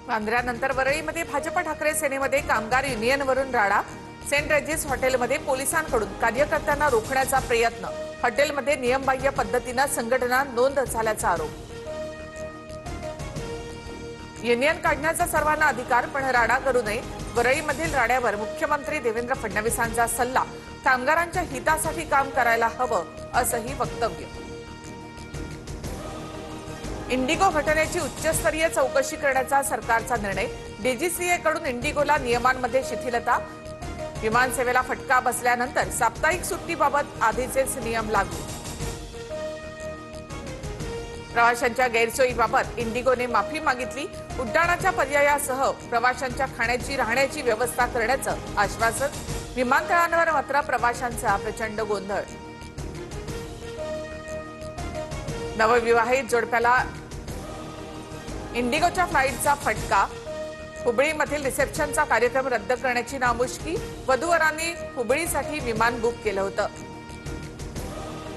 वांद्र्यानंतर वरळीमध्ये भाजप ठाकरे सेनेमध्ये कामगार युनियनवरून राडा। सेंट रेजिस हॉटेलमध्ये पोलिसांकडून कार्यकर्त्यांना रोखण्याचा प्रयत्न। हॉटेलमध्ये नियमबाह्य पद्धतीने संघटना नोंद झाल्याचा आरोप। युनियन काढण्याचा सर्वांना अधिकार, पण राडा करू नये। वरळीमधील राड्यावर मुख्यमंत्री देवेंद्र फडणवीसांचा सल्ला। कामगारांच्या हितासाठी काम करायला हवं असंही वक्तव्य। इंडिगो घटनेची उच्चस्तरीय चौकशी करण्याचा सरकारचा निर्णय। डीजीसीए कडून इंडिगोला नियमांमध्ये शिथिलता। विमानसेवेला फटका बसल्यानंतर साप्ताहिक सुट्टीबाबत आधीचेच नियम लागू। प्रवाशांच्या गैरसोयीबाबत इंडिगोने माफी मागितली। उड्डाणाच्या पर्यायासह प्रवाशांच्या खाण्याची राहण्याची व्यवस्था करण्याचं आश्वासन। विमानतळांवर मात्र प्रवाशांचा प्रचंड गोंधळ। नवविवाहित जोडप्याला इंडिगोच्या फ्लाईटचा फटका। हुबळीमधील रिसेप्शनचा कार्यक्रम रद्द करण्याची नामुष्की। वधूवरांनी हुबळीसाठी विमान बुक केलं होतं।